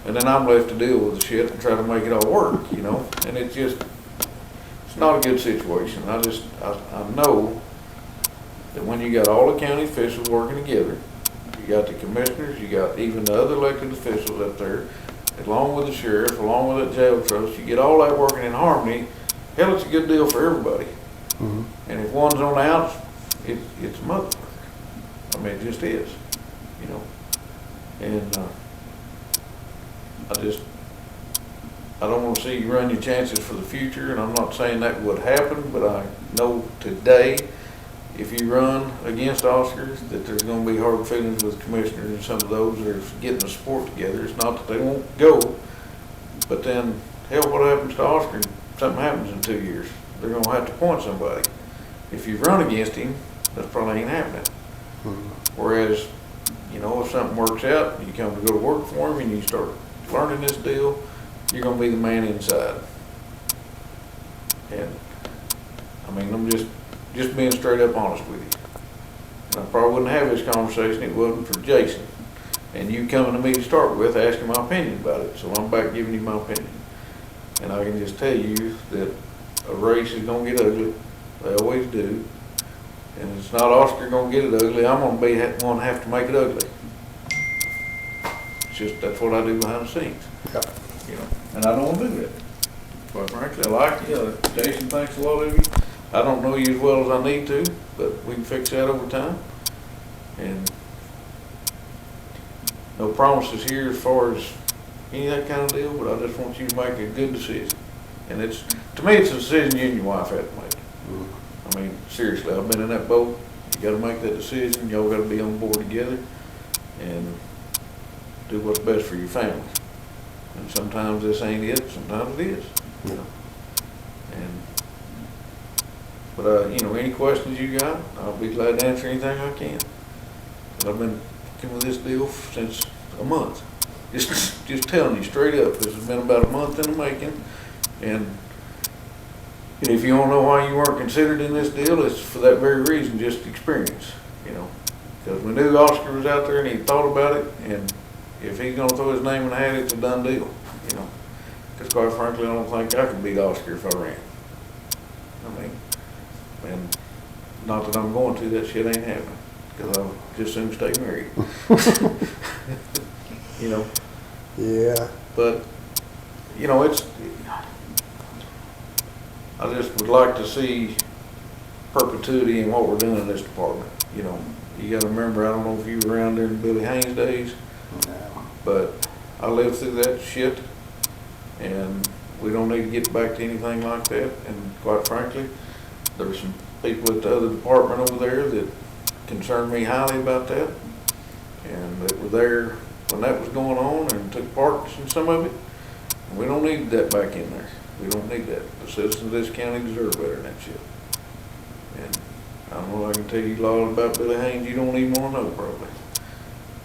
And then I'm left to deal with the shit and try to make it all work, you know? And it's not a good situation. I know that when you got all the county officials working together, you got the commissioners, you got even the other elected officials up there, along with the sheriff, along with the jail trust, you get all that working in harmony, hell, it's a good deal for everybody. Mm-hmm. And if one's on the outs, it's a motherfucker. I mean, it just is, you know? And, I don't want to see you run your chances for the future, and I'm not saying that would happen, but I know today, if you run against Oscar, that there's going to be hard feelings with commissioners and some of those that are getting the support together. It's not that they won't go, but then, hell, what happens to Oscar? Something happens in 2 years. They're going to have to appoint somebody. If you run against him, that probably ain't happening. Mm-hmm. Whereas, you know, if something works out, you come to go to work for him and you start learning this deal, you're going to be the man inside. And, I mean, I'm just being straight up honest with you. And I probably wouldn't have this conversation if it wasn't for Jason. And you coming to me to start with, asking my opinion about it. So I'm back giving you my opinion. And I can just tell you that a race is going to get ugly. They always do. And it's not Oscar going to get it ugly. I'm going to be one to have to make it ugly. It's just, that's what I do behind the scenes. Yep. You know, and I don't want to do that. Quite frankly, I like you. Jason, thanks a lot of you. I don't know you as well as I need to, but we can fix that over time. And no promises here as far as any of that kind of deal, but I just want you to make a good decision. And it's, to me, it's a decision you and your wife have to make. Mm-hmm. I mean, seriously, I've been in that boat. You gotta make that decision. Y'all gotta be on board together and do what's best for your family. And sometimes this ain't it, sometimes it is, you know. But you know, any questions you got, I'll be glad to answer anything I can. But I've been working with this deal since a month. Just telling you straight up, this has been about a month in the making. And if you don't know why you weren't considered in this deal, it's for that very reason, just experience, you know. Because we knew Oscar was out there and he thought about it, and if he's gonna throw his name in the hat, it's a done deal, you know. Because quite frankly, I don't think I could beat Oscar if I ran. I mean, and not that I'm going to, that shit ain't happening. Because I'll just soon stay married. You know? Yeah. But, you know, I just would like to see perpetuity in what we're doing in this department. You know, you gotta remember, I don't know if you were around there in Billy Haynes' days, No. but I lived through that shit, and we don't need to get back to anything like that. And quite frankly, there were some people at the other department over there that concerned me highly about that, and that were there when that was going on and took part in some of it. And we don't need that back in there. We don't need that. The citizens of this county deserve better than that shit. And I don't know, I can tell you a lot about Billy Haynes you don't even want to know probably.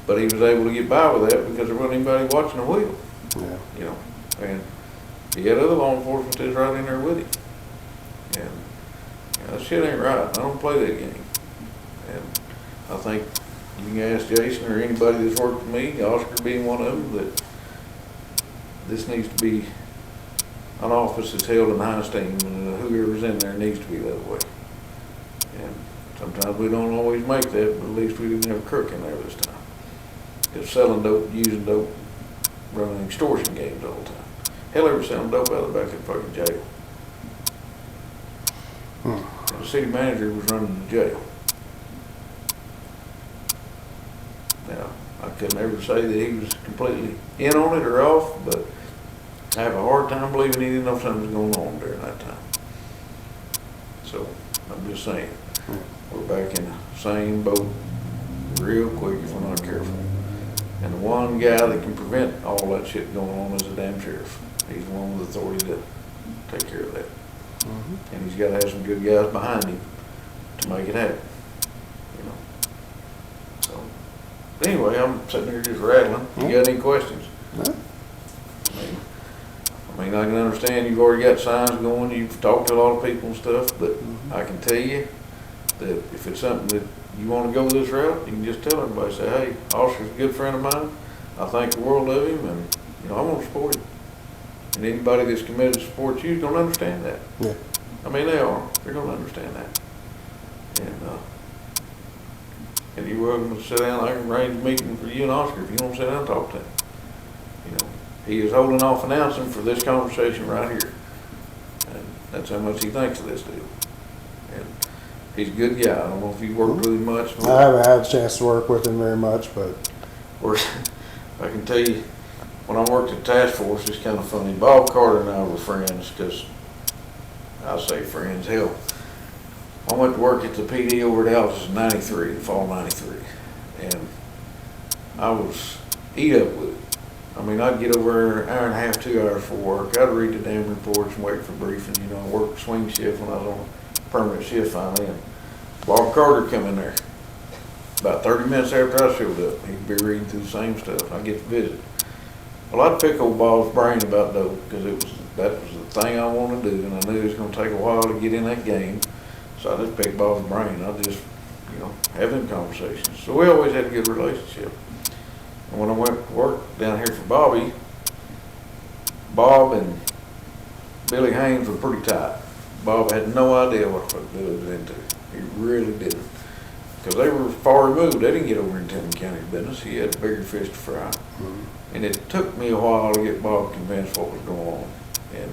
But he was able to get by with that because there wasn't anybody watching the wheel. Yeah. You know, and he had other law enforcement that's right in there with him. And you know, that shit ain't right. I don't play that game. And I think you can ask Jason or anybody that's worked with me, Oscar being one of them, that this needs to be an office that's held in high esteem, and whoever's in there needs to be that way. And sometimes we don't always make that, but at least we didn't have a crook in there this time. Because selling dope, using dope, running extortion games all the time. Hell, they were selling dope out of the back of the fucking jail. And the city manager was running the jail. Now, I could never say that he was completely in on it or off, but I have a hard time believing he didn't know something was going on during that time. So, I'm just saying, we're back in the same boat real quick if we're not careful. And the one guy that can prevent all that shit going on is the damn sheriff. He's the one with authority to take care of that. Mm-hmm. And he's got to have some good guys behind him to make it happen. You know. So, anyway, I'm sitting here just rattling. You got any questions? No. I mean, I can understand you've already got signs going, you've talked to a lot of people and stuff, but I can tell you that if it's something that you want to go this route, you can just tell everybody, say, hey, Oscar's a good friend of mine. I think the world of him, and you know, gonna support him. And anybody that's committed to support you is gonna understand that. Yeah. I mean, they are. They're gonna understand that. And you're welcome to sit down. I can arrange a meeting for you and Oscar if you want to sit down and talk to him. You know, he is holding off announcing for this conversation right here. And that's how much he thinks of this deal. And he's a good guy. I don't know if you worked with him much. I haven't had a chance to work with him very much, but Or I can tell you, when I worked at task force, it's kind of funny. Bob Carter and I were friends because I say friends. Hell, I went to work at the PD over at Altus in '93, fall '93, and I was eat up with it. I mean, I'd get over there an hour and a half, 2 hours for work. I'd read the damn reports and wait for briefing. You know, I worked swing shift when I was on a permanent shift finally, and Bob Carter come in there. About 30 minutes after I showed up, he'd be reading through the same stuff. I get to visit. Well, I'd pick old Bob's brain about dope because that was the thing I wanted to do, and I knew it was going to take a while to get in that game. So I just picked Bob's brain. I just, you know, have them conversations. So we always had a good relationship. And when I went to work down here for Bobby, Bob and Billy Haynes were pretty tight. Bob had no idea what Billy was into. He really didn't. Because they were far removed. They didn't get over in Tillman County business. He had bigger fish to fry. Mm-hmm. And it took me a while to get Bob convinced what was going on. And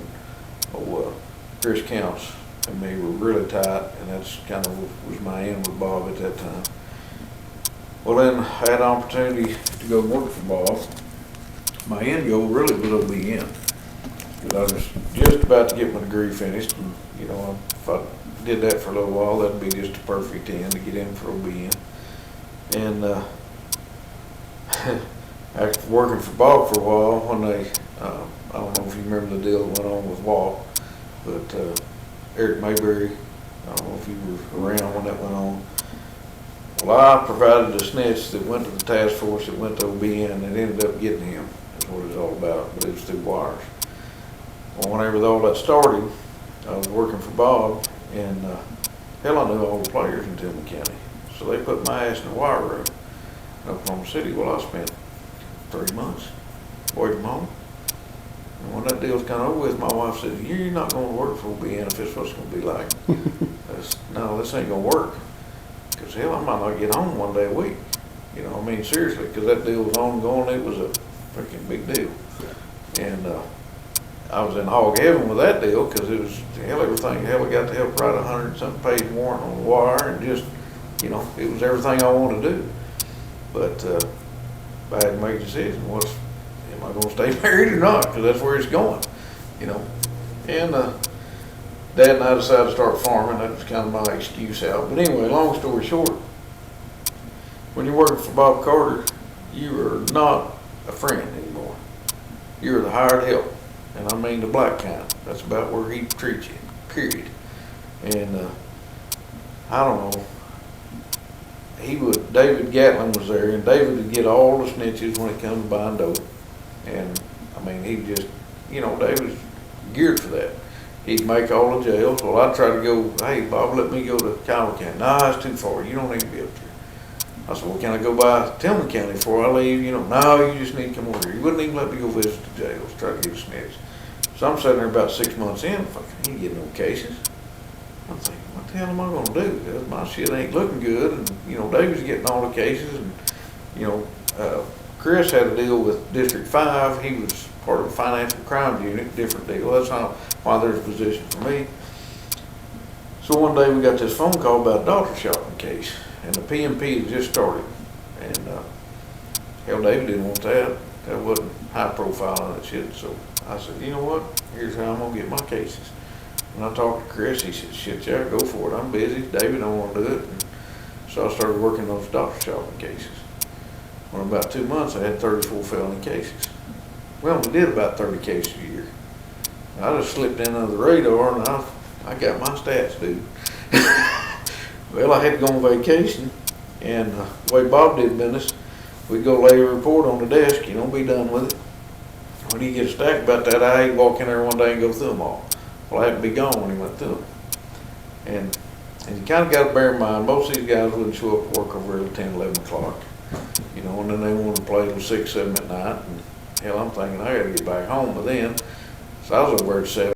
Chris Counts and me were really tight, and that's kind of was my end with Bob at that time. Well, then I had an opportunity to go work for Bob. My end goal really was OBN. Because I was just about to get my degree finished, and you know, if I did that for a little while, that'd be just a perfect end to get in for OBN. And after working for Bob for a while, when they, I don't know if you remember the deal that went on with Walt, but Eric Mayberry, I don't know if you were around when that went on. Well, I provided a snitch that went to the task force that went to OBN and ended up getting him. That's what it was all about, but it was through wires. Well, whenever all that started, I was working for Bob, and hell, I knew all the players in Tillman County. So they put my ass in the wire room in Oklahoma City. Well, I spent 3 months away from home. And when that deal was kind of over with, my wife said, "You're not going to work for OBN if it's what it's going to be like." No, this ain't going to work. Because hell, I might not get home one day a week. You know, I mean, seriously, because that deal was ongoing. It was a freaking big deal. And I was in hog heaven with that deal because it was, hell, everything. Hell, I got to help write 100-something page warrant on the wire, and just, you know, it was everything I wanted to do. But I had to make a decision. Am I going to stay married or not? Because that's where it's going, you know. And Dad and I decided to start farming. That was kind of my excuse out. But anyway, long story short, when you're working for Bob Carter, you are not a friend anymore. You're the hired help. And I mean the black kind. That's about where he treats you, period. And I don't know. David Gatlin was there, and David would get all the snitches when it comes to buying dope. And I mean, he just, you know, David's geared for that. He'd make all the jails. Well, I'd try to go, "Hey, Bob, let me go to Tillman County." "No, it's too far. You don't need to be up there." I said, "Well, can I go by Tillman County before I leave?" You know, "No, you just need to come over here." He wouldn't even let me go visit the jails, try to get a snitch. So I'm sitting there about 6 months in, fucking, he ain't getting no cases. I'm thinking, what the hell am I going to do? Because my shit ain't looking good. And, you know, David's getting all the cases. And, you know, Chris had a deal with District 5. He was part of the financial crimes unit, different deal. That's not why there's a position for me. So one day we got this phone call about a doctor shopping case. And the PMP had just started. And, hell, David didn't want that. That wasn't high profile on that shit. So I said, "You know what? Here's how I'm going to get my cases." When I talked to Chris, he said, "Shit, yeah, go for it. I'm busy. David don't want to do it." And so I started working those doctor shopping cases. Well, in about 2 months, I had 34 felony cases. We only did about 30 cases a year. I just slipped in under the radar, and I got my stats, dude. Well, I had to go on vacation, and the way Bob did business, we'd go lay a report on the desk, you know, be done with it. When he gets stacked about that, I'd walk in there one day and go through them all. Well, I had to be gone when he went through them. And you kind of got to bear in mind, most of these guys wouldn't show up to work over at 10, 11 o'clock. You know, and then they wanted to play till 6, 7 at night. And hell, I'm thinking I gotta get back home by then. So I was over there at 7.